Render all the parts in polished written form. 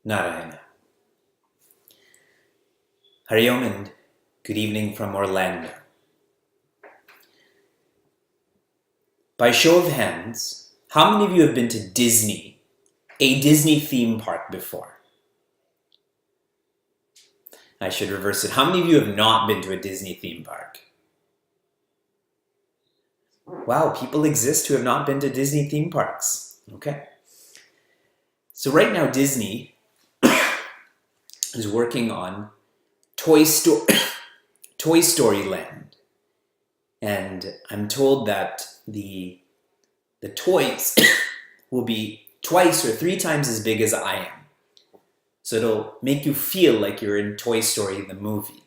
Narayana. Hari Om and good evening from Orlando. By show of hands, how many of you have been to Disney, a Disney theme park before? I should reverse it. How many of you have not been to a Disney theme park? Wow, people exist who have not been to Disney theme parks. Okay. So right now Disney is working on Toy Story Land. And I'm told that the toys will be twice or three times as big as I am. So it'll make you feel like you're in Toy Story the movie,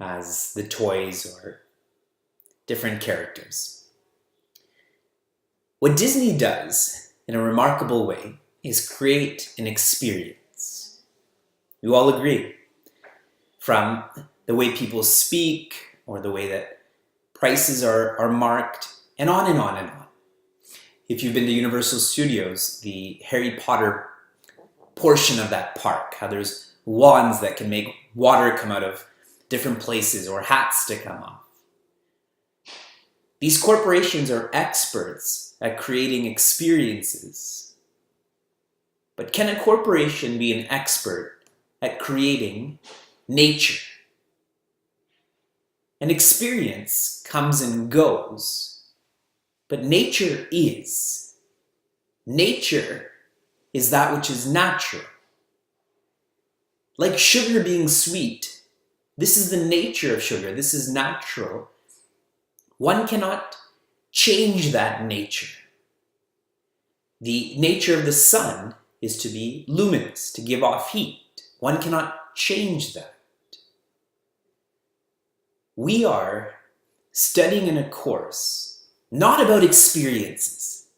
as the toys are different characters. What Disney does in a remarkable way is create an experience. You all agree? From the way people speak, or the way that prices are marked, and on and on and on. If you've been to Universal Studios, the Harry Potter portion of that park, how there's wands that can make water come out of different places, or hats to come off. These corporations are experts at creating experiences. But can a corporation be an expert at creating nature? An experience comes and goes, but nature is. Nature is that which is natural. Like sugar being sweet, this is the nature of sugar. This is natural. One cannot change that nature. The nature of the sun is to be luminous, to give off heat. One cannot change that. We are studying in a course, not about experiences,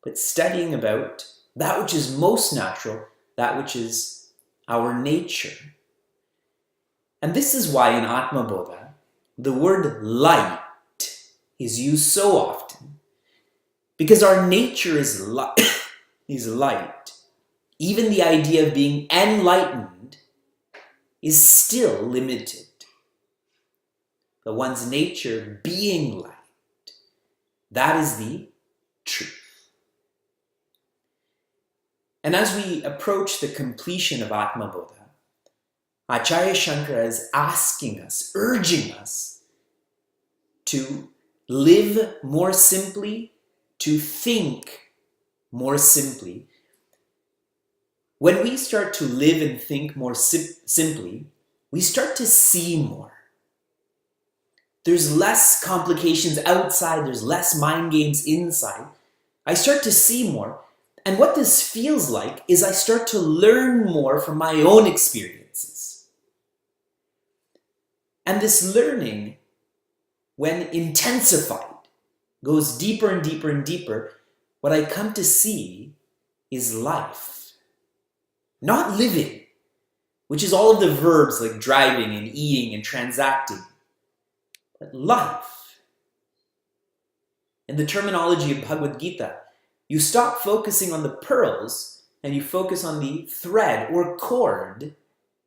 but studying about that which is most natural, that which is our nature. And this is why in Atma Bodha, the word light is used so often, because our nature is light. Is light. Even the idea of being enlightened is still limited. But one's nature being light, that is the truth. And as we approach the completion of Atma Bodha, Acharya Shankara is asking us, urging us to live more simply, to think more simply. When we start to live and think more simply, we start to see more. There's less complications outside, there's less mind games inside. I start to see more. And what this feels like is I start to learn more from my own experiences. And this learning, when intensified, goes deeper and deeper and deeper. What I come to see is life. Not living, which is all of the verbs like driving and eating and transacting. But life. In the terminology of Bhagavad Gita, you stop focusing on the pearls and you focus on the thread or cord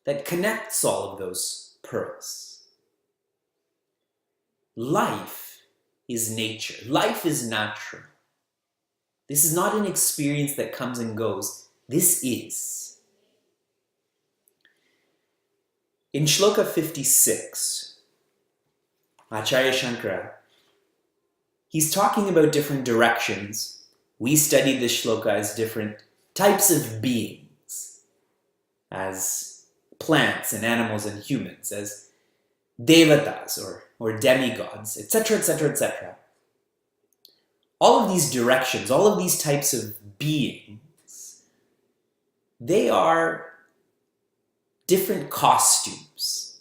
that connects all of those pearls. Life is nature. Life is natural. This is not an experience that comes and goes. This is. In Shloka 56, Acharya Shankara, he's talking about different directions. We study this shloka as different types of beings, as plants and animals and humans, as devatas or demigods, etc., etc., etc. All of these directions, all of these types of beings, they are different costumes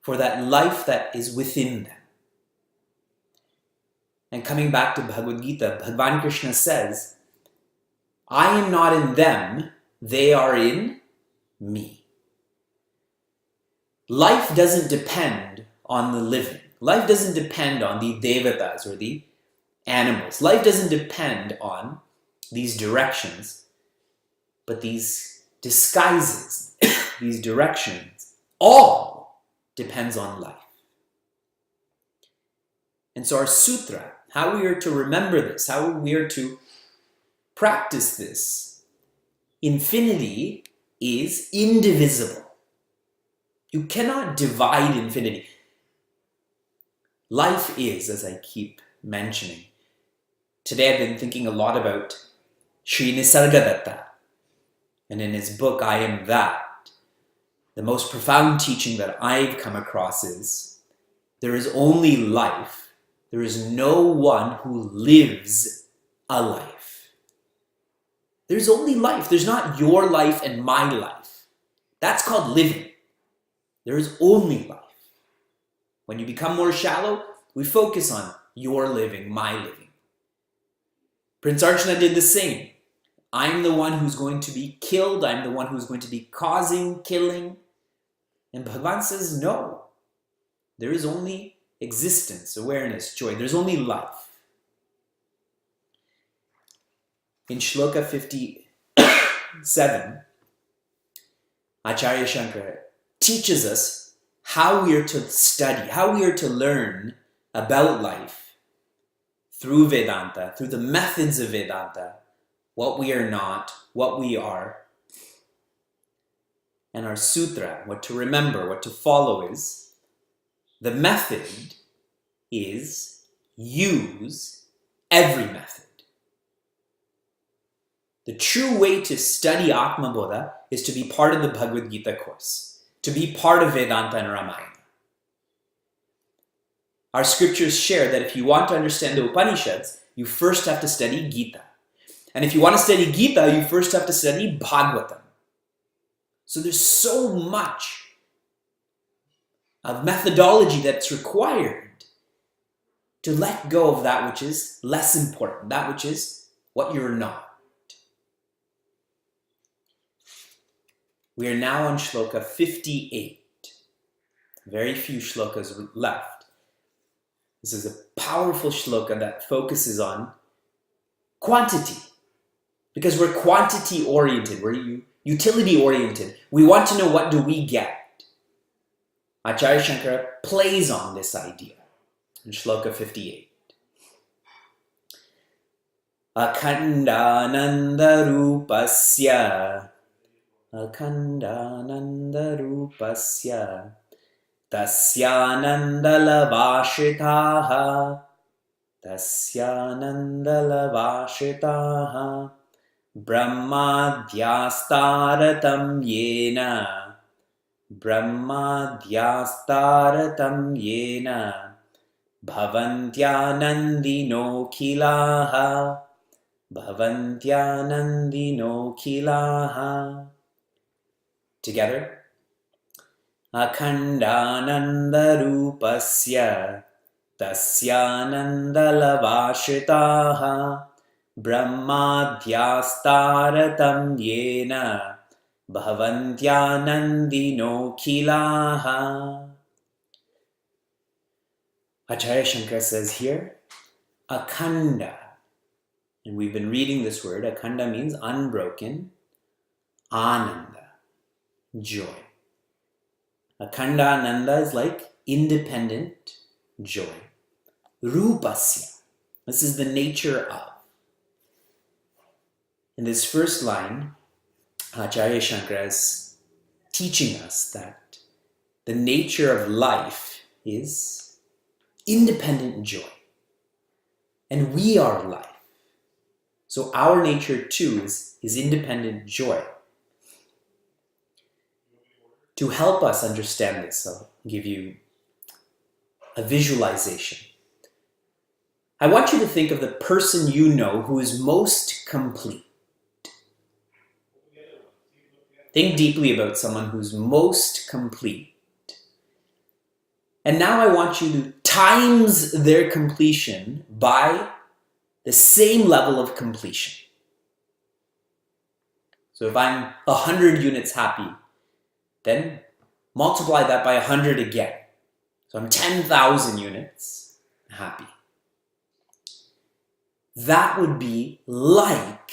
for that life that is within them. And coming back to Bhagavad Gita, Bhagavan Krishna says I am not in them, they are in me. Life doesn't depend on the living. Life doesn't depend on the devatas or the animals. Life doesn't depend on these directions, but these disguises, these directions, all depends on life. And so our sutra, how we are to remember this, how we are to practice this, infinity is indivisible. You cannot divide infinity. Life is, as I keep mentioning. Today I've been thinking a lot about Sri Nisargadatta. And in his book, I Am That, the most profound teaching that I've come across is, there is only life. There is no one who lives a life. There's only life. There's not your life and my life. That's called living. There is only life. When you become more shallow, we focus on your living, my living. Prince Arjuna did the same. I'm the one who's going to be killed. I'm the one who's going to be causing killing. And Bhagavan says, no. There is only existence, awareness, joy. There's only life. In Shloka 57, Acharya Shankara teaches us how we are to study, how we are to learn about life through Vedanta, through the methods of Vedanta, what we are not, what we are. And our sutra, what to remember, what to follow is, the method is use every method. The true way to study Atma Bodha is to be part of the Bhagavad Gita course, to be part of Vedanta and Ramayana. Our scriptures share that if you want to understand the Upanishads, you first have to study Gita. And if you want to study Gita, you first have to study Bhagavatam. So there's so much of methodology that's required to let go of that which is less important, that which is what you're not. We are now on Shloka 58. Very few shlokas left. This is a powerful shloka that focuses on quantity. Because we're quantity oriented, we're utility oriented. We want to know, what do we get? Acharya Shankara plays on this idea in Shloka 58. Akhandananda rupasya tasyanandalavashitaha brahmadhyastaratam yena bhavantyanandino kilaha. Together. Akhandananda rupasya tasyanandalavashitaha brahmadhyastaratam yena bhavantyanandino kilaha. Acharya Shankara says here, akhanda. And we've been reading this word. Akhanda means unbroken. Ananda, joy. Akhanda Ananda is like independent joy. Rupasya, this is the nature of. In this first line, Acharya Shankara is teaching us that the nature of life is independent joy. And we are life. So our nature too is independent joy. To help us understand this, I'll give you a visualization. I want you to think of the person you know who is most complete. Think deeply about someone who's most complete. And now I want you to times their completion by the same level of completion. So if I'm 100 units happy, then multiply that by 100 again. So I'm 10,000 units happy. That would be like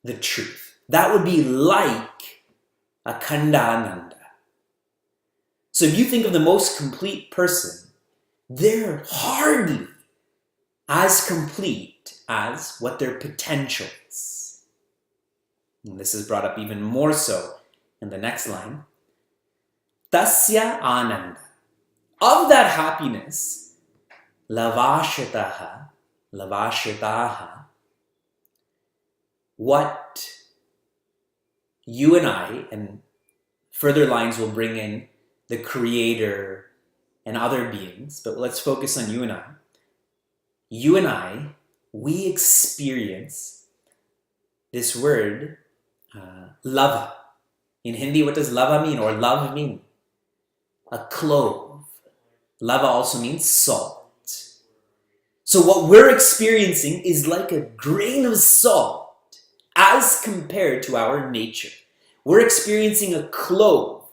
the truth. That would be like Akhandananda. So if you think of the most complete person, they're hardly as complete as what their potential is. And this is brought up even more so in the next line. Tasya ananda. Of that happiness, lavashitaha, what you and I, and further lines will bring in the Creator and other beings, but let's focus on you and I. You and I, we experience this word, lava. In Hindi, what does lava mean, or love mean? A clove. Lava also means salt. So what we're experiencing is like a grain of salt as compared to our nature. We're experiencing a clove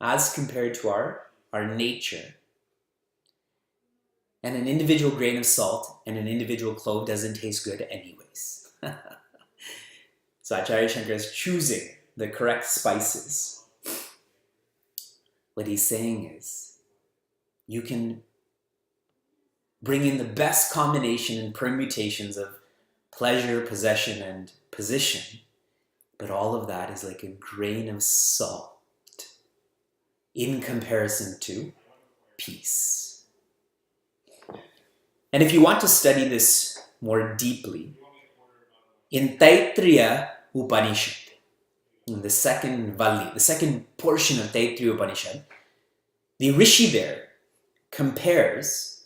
as compared to our nature. And an individual grain of salt and an individual clove doesn't taste good anyways. So Acharya Shankara is choosing the correct spices. What he's saying is, you can bring in the best combination and permutations of pleasure, possession, and position, but all of that is like a grain of salt in comparison to peace. And if you want to study this more deeply, in Taittiriya Upanishad, in the second Valli, the second portion of Taittiriya Upanishad, the Rishi there compares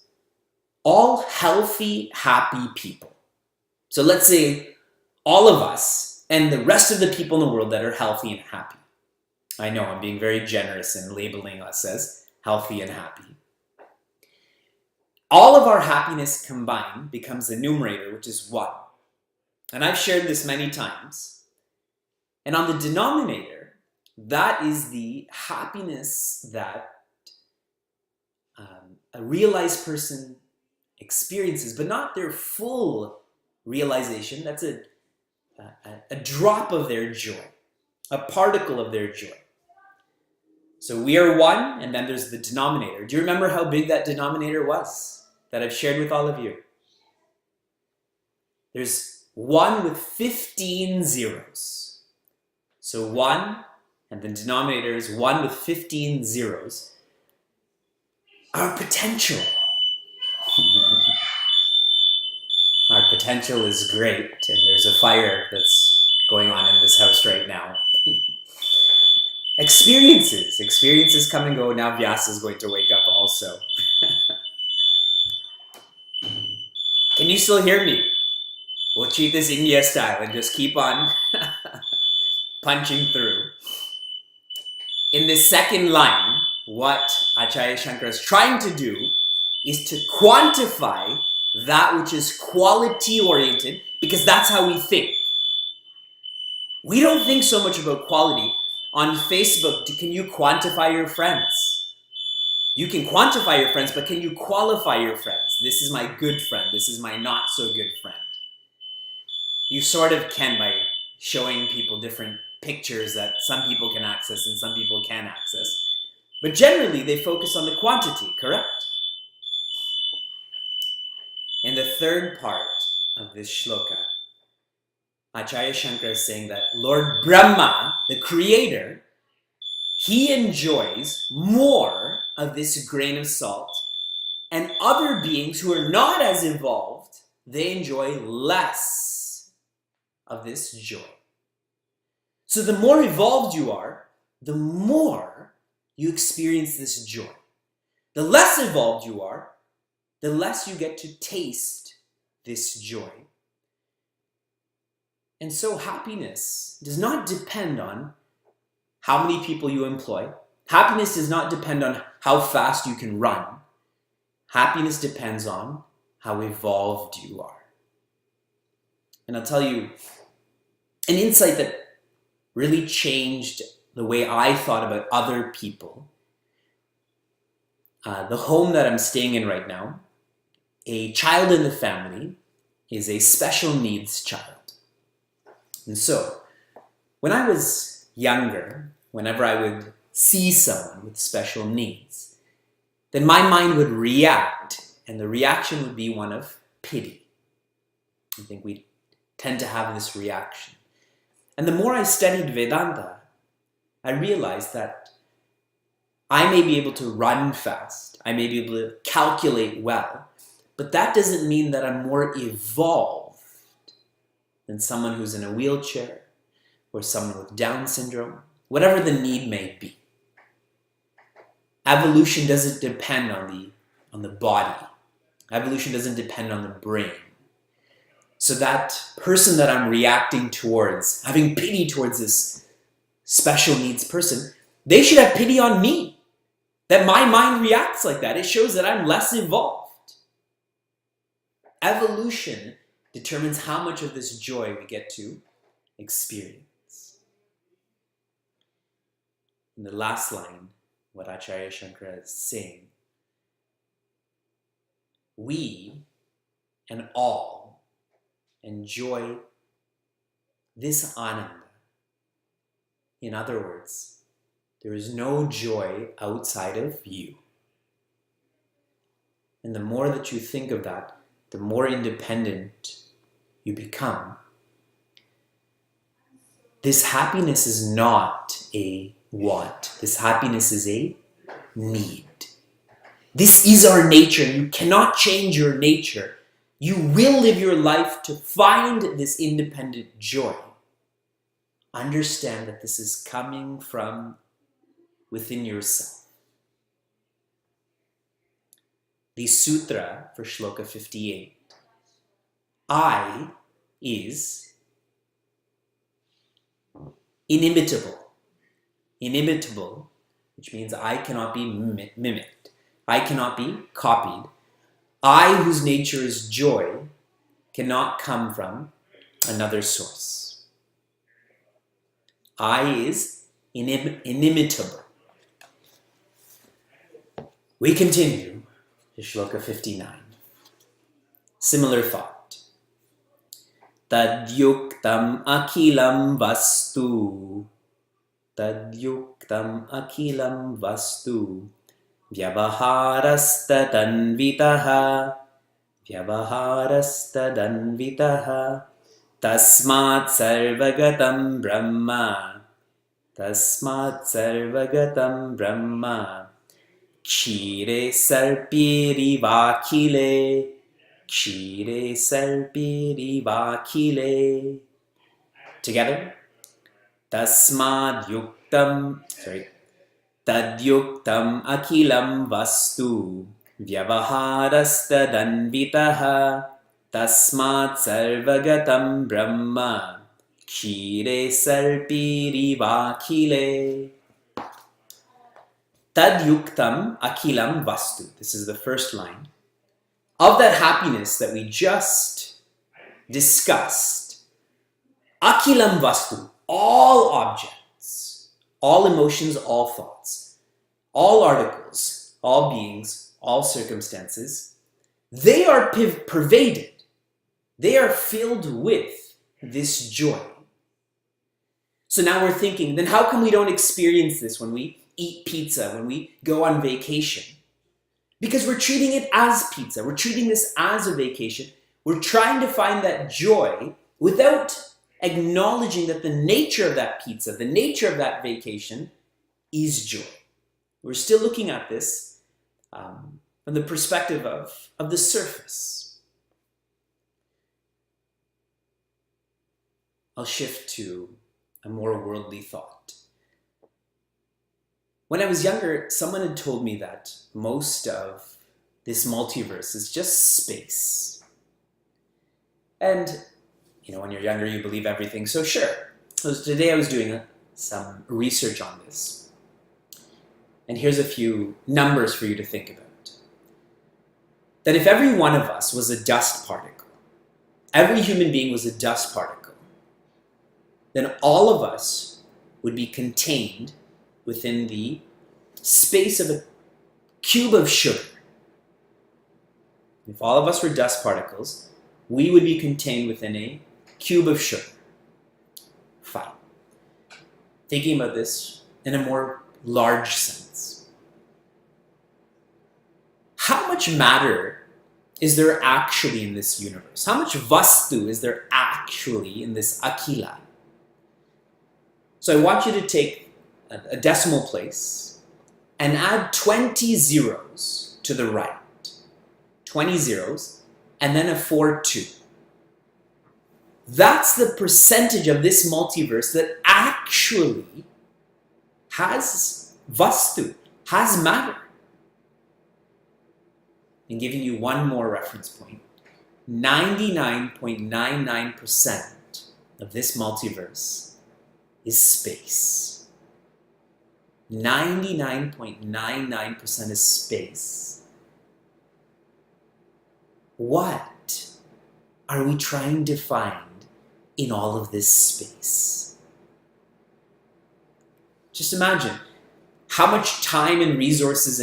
all healthy, happy people. So let's say all of us and the rest of the people in the world that are healthy and happy. I know I'm being very generous in labeling us as healthy and happy. All of our happiness combined becomes the numerator, which is 1. And I've shared this many times. And on the denominator, that is the happiness that a realized person experiences, but not their full realization. That's a drop of their joy, a particle of their joy. So we are 1, and then there's the denominator. Do you remember how big that denominator was that I've shared with all of you? There's 1 with 15 zeros. So 1, and the denominator is 1 with 15 zeros. Our potential. Our potential is great, and there's a fire that's going on in this house right now. Experiences come and go. Now Vyasa is going to wake up also. Can you still hear me? We'll treat this India style and just keep on punching through. In this second line, what Acharya Shankara is trying to do is to quantify that which is quality-oriented, because that's how we think. We don't think so much about quality. On Facebook, can you quantify your friends? You can quantify your friends, but can you qualify your friends? This is my good friend. This is my not-so-good friend. You sort of can by showing people different pictures that some people can access and some people can't access. But generally, they focus on the quantity, correct? In the third part of this shloka, Acharya Shankara is saying that Lord Brahma, the creator, he enjoys more of this grain of salt, and other beings who are not as evolved, they enjoy less of this joy. So the more evolved you are, the more you experience this joy. The less evolved you are, the less you get to taste this joy. And so happiness does not depend on how many people you employ. Happiness does not depend on how fast you can run. Happiness depends on how evolved you are. And I'll tell you, an insight that really changed the way I thought about other people. The home that I'm staying in right now, a child in the family is a special needs child. And so, when I was younger, whenever I would see someone with special needs, then my mind would react, and the reaction would be one of pity. I think we tend to have this reaction. And the more I studied Vedanta, I realized that I may be able to run fast, I may be able to calculate well, but that doesn't mean that I'm more evolved than someone who's in a wheelchair or someone with Down syndrome, whatever the need may be. Evolution doesn't depend on the body. Evolution doesn't depend on the brain. So that person that I'm reacting towards, having pity towards this special needs person, they should have pity on me. That my mind reacts like that. It shows that I'm less evolved. Evolution determines how much of this joy we get to experience. In the last line, what Acharya Shankara is saying, we and all enjoy this ananda. In other words, there is no joy outside of you. And the more that you think of that, the more independent you become. This happiness is not a want. This happiness is a need. This is our nature. You cannot change your nature. You will live your life to find this independent joy. Understand that this is coming from within yourself. The sutra for Shloka 58. I is inimitable. Inimitable, which means I cannot be mimicked. I cannot be copied. I, whose nature is joy, cannot come from another source. I is inimitable. We continue to Shloka 59. Similar thought. Tadyuktam akilam vastu. Tadyuktam akilam vastu. Vyavaharasta danvitaha tasmat sarvagatam brahma kshire sarpirivakile. Together. Tadyuktam akilam vastu vyavaharasta danvitaha tasmat sarvagatam brahma kshire sarpirivakile. Tadyuktam akilam vastu. This is the first line. Of that happiness that we just discussed, akilam vastu, all objects, all emotions, all thoughts, all articles, all beings, all circumstances, they are pervaded. They are filled with this joy. So now we're thinking, then how come we don't experience this when we eat pizza, when we go on vacation? Because we're treating it as pizza. We're treating this as a vacation. We're trying to find that joy without acknowledging that the nature of that pizza, the nature of that vacation is joy. We're still looking at this from the perspective of the surface. I'll shift to a more worldly thought. When I was younger, someone had told me that most of this multiverse is just space. And, when you're younger, you believe everything, so sure. So today I was doing some research on this. And here's a few numbers for you to think about. That if every one of us was a dust particle, every human being was a dust particle, then all of us would be contained within the space of a cube of sugar. If all of us were dust particles, we would be contained within a cube of sugar. Fine. Thinking about this in a more large sense. How much matter is there actually in this universe? How much vastu is there actually in this akila? So I want you to take a decimal place and add 20 zeros to the right. 20 zeros, and then a 4-2. That's the percentage of this multiverse that actually has vastu, has matter. And giving you one more reference point, 99.99% of this multiverse is space. 99.99% is space. What are we trying to find in all of this space? Just imagine how much time and resources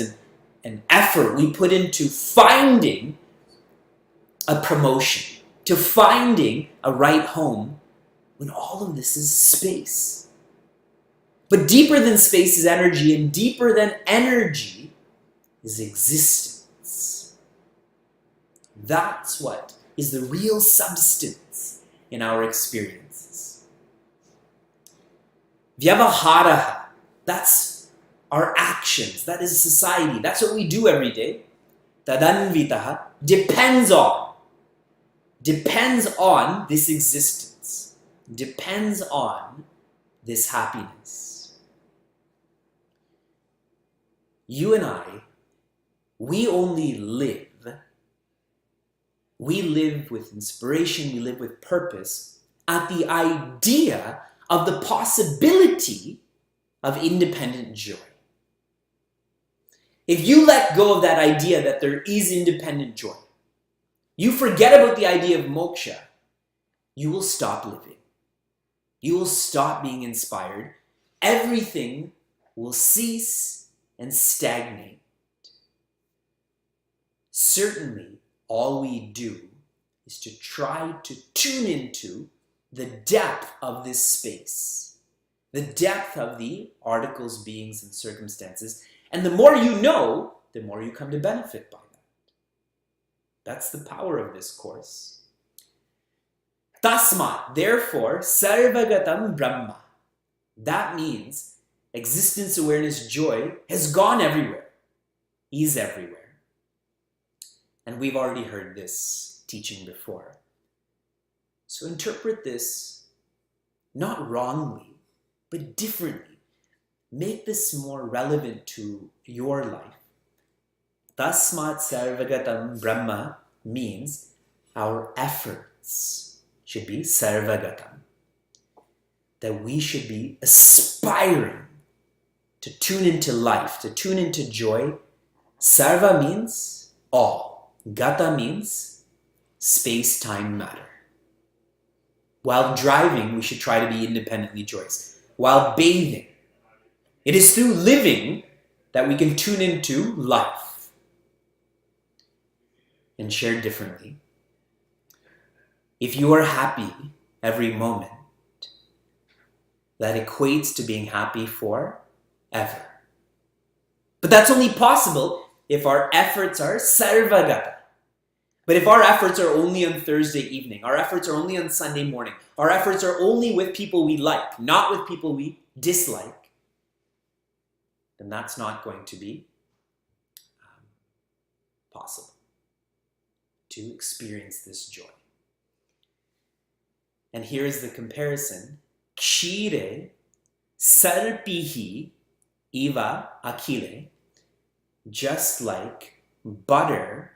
and effort we put into finding a promotion, to finding a right home, when all of this is space. But deeper than space is energy, and deeper than energy is existence. That's what is the real substance in our experiences. Vyavaharaha, that's our actions, that is society, that's what we do every day. Tadanvitaha, depends on this existence, depends on this happiness. You and I, we only live. We live with inspiration, we live with purpose at the idea of the possibility of independent joy. If you let go of that idea that there is independent joy, you forget about the idea of moksha, you will stop living. You will stop being inspired. Everything will cease and stagnate. Certainly, all we do is to try to tune into the depth of this space, the depth of the articles, beings, and circumstances. And the more you know, the more you come to benefit by that. That's the power of this course. Tasmat, therefore, sarvagatam brahma. That means existence, awareness, joy has gone everywhere, is everywhere. And we've already heard this teaching before. So interpret this not wrongly, but differently. Make this more relevant to your life. Tasmat sarvagatam brahma means our efforts should be sarvagatam. That we should be aspiring to tune into life, to tune into joy. Sarva means all. Gata means space, time, matter. While driving, we should try to be independently joyous. While bathing, it is through living that we can tune into life. And shared differently, if you are happy every moment, that equates to being happy forever. But that's only possible if our efforts are sarvagata. But if our efforts are only on Thursday evening, our efforts are only on Sunday morning, our efforts are only with people we like, not with people we dislike, then that's not going to be possible to experience this joy. And here is the comparison. Kshire sarpihi iva akile, just like butter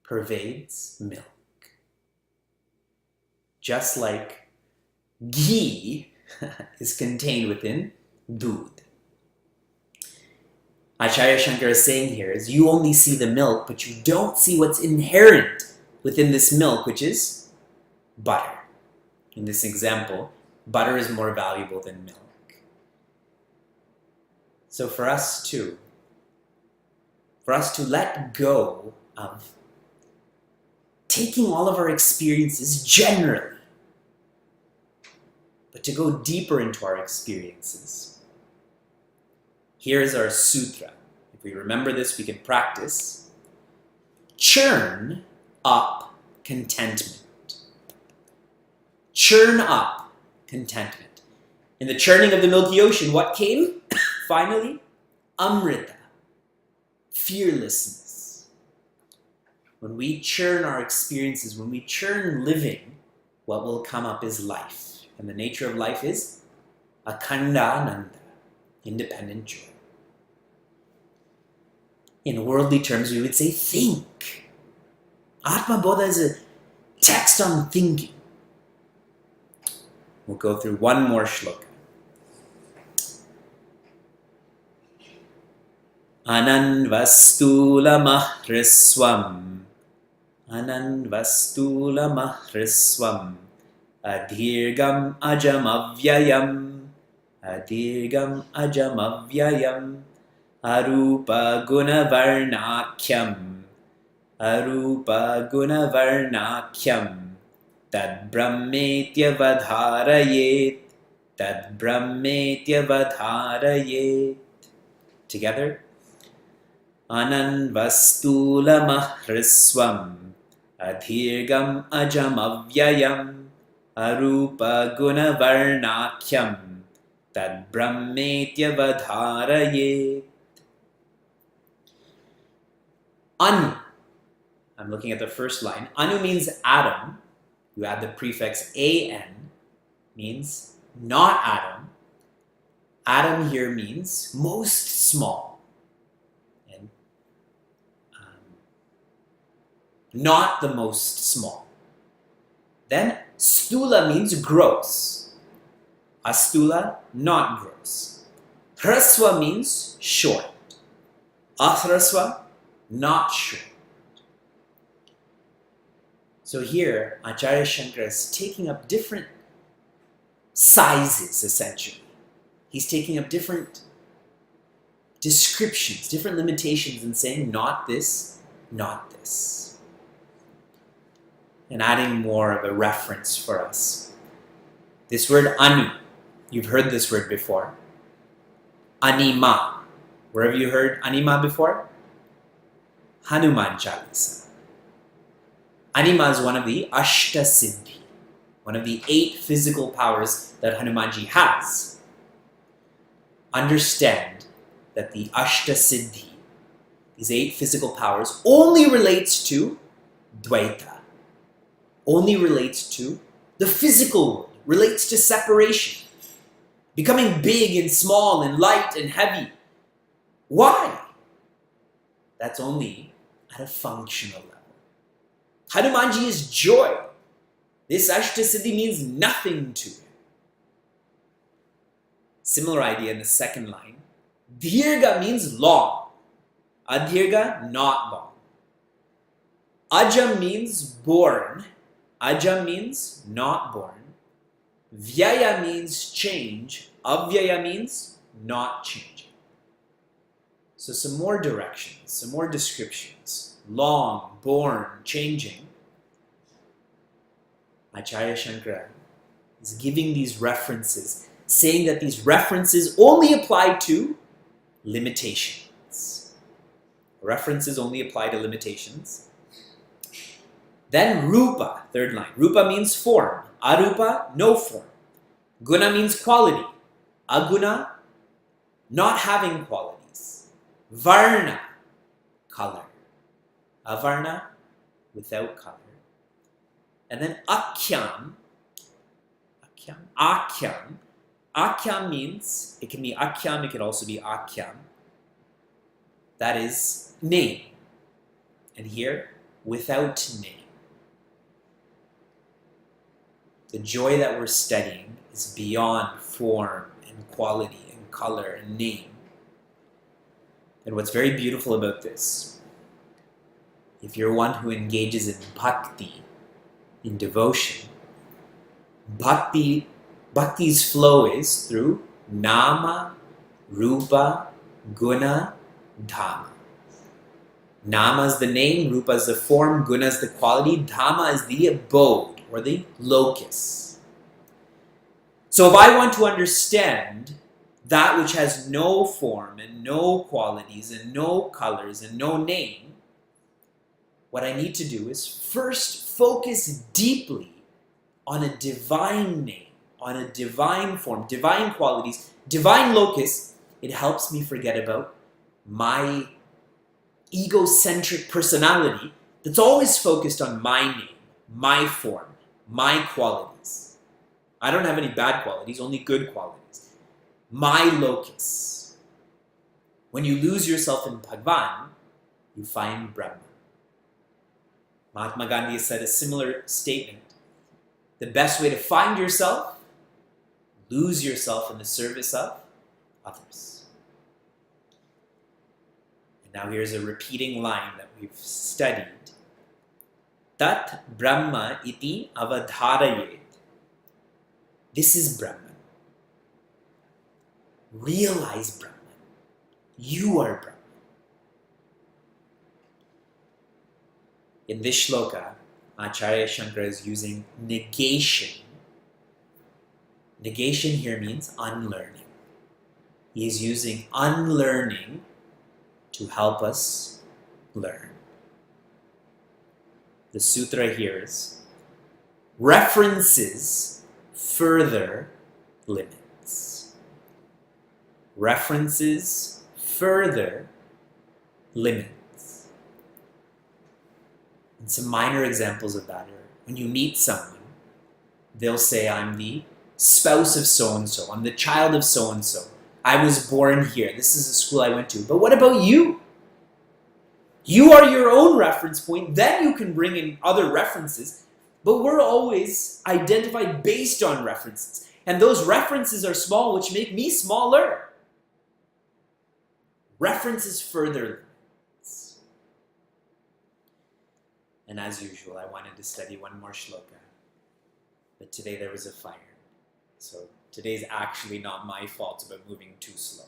pervades milk. Just like ghee is contained within doodh. Acharya Shankara is saying here is you only see the milk, but you don't see what's inherent within this milk, which is butter. In this example, butter is more valuable than milk. So for us to let go of taking all of our experiences generally, but to go deeper into our experiences. Here is our sutra. If we remember this, we can practice. Churn up contentment. Churn up contentment. In the churning of the Milky Ocean, what came? Finally, Amrita, fearlessness. When we churn our experiences, when we churn living, what will come up is life. And the nature of life is Akhandananda, independent joy. In worldly terms, we would say think. Atma Bodha is a text on thinking. We'll go through one more shloka. Ananvastulamahriswam. Ananvastulamahriswam. Adhirgam ajamavyayam. Adhirgam ajamavyayam. Arupa gunavarnakyam. Arupa gunavarnakyam. Tad brahmetyavadharayet. Tad brahmetyavadharayet. Together. Ananvastulamahriswam. Adhirgam ajamavyayam. Arupa gunavarnakyam. Tad brahmetyavadharayet. Anu. I'm looking at the first line. Anu means atom. You add the prefix an, means not atom. Atom here means most small. And not the most small. Then stula means gross. Astula, not gross. Hraswa means short. Athraswa, not short. So here, Acharya Shankara is taking up different sizes, essentially. He's taking up different descriptions, different limitations, and saying, not this, not this. And adding more of a reference for us. This word anu, you've heard this word before. Anima. Where have you heard anima before? Hanuman Chalisa. Anima is one of the Ashta Siddhi, one of the 8 physical powers that Hanumanji has. Understand that the Ashta Siddhi, these 8 physical powers, only relates to Dvaita, only relates to the physical world, relates to separation, becoming big and small and light and heavy. Why? That's only at a functional level. Hanumanji is joy. This Ashtasiddhi means nothing to him. Similar idea in the second line. Dirga means long. Adhirga, not long. Aja means born. Aja means not born. Vyaya means change. Avyaya means not changing. So some more directions, some more descriptions. Long, born, changing. Acharya Shankara is giving these references, saying that these references only apply to limitations. References only apply to limitations. Then rupa, third line. Rupa means form. Arupa, no form. Guna means quality. Aguna, not having qualities. Varna, color. Avarna, without color. And then akyam. Akyam means, it can be akyam, it can also be akyam. That is name. And here, without name. The joy that we're studying is beyond form and quality and color and name. And what's very beautiful about this, if you're one who engages in bhakti, in devotion, bhakti Bhakti's flow is through Nama, Rupa, Guna, Dhamma. Nama is the name, Rupa is the form, Guna is the quality, Dhamma is the abode or the locus. So if I want to understand that which has no form and no qualities and no colors and no name, what I need to do is first focus deeply on a divine name, on a divine form, divine qualities, divine locus. It helps me forget about my egocentric personality that's always focused on my name, my form, my qualities. I don't have any bad qualities, only good qualities. My locus. When you lose yourself in Bhagwan, you find Brahman. Mahatma Gandhi has said a similar statement. The best way to find yourself, lose yourself in the service of others. And now here's a repeating line that we've studied. Tat Brahma iti avadharayet. This is Brahman. Realize Brahman. You are Brahman. In this shloka, Acharya Shankara is using negation. Negation here means unlearning. He is using unlearning to help us learn. The sutra here is references further limits. References further limits. And some minor examples of that are when you meet someone, they'll say, I'm the spouse of so-and-so, I'm the child of so-and-so, I was born here, this is the school I went to. But what about you? You are your own reference point, then you can bring in other references, but we're always identified based on references. And those references are small, which make me smaller. References further. And as usual, I wanted to study one more shloka. But today there was a fire. So today's actually not my fault about moving too slow.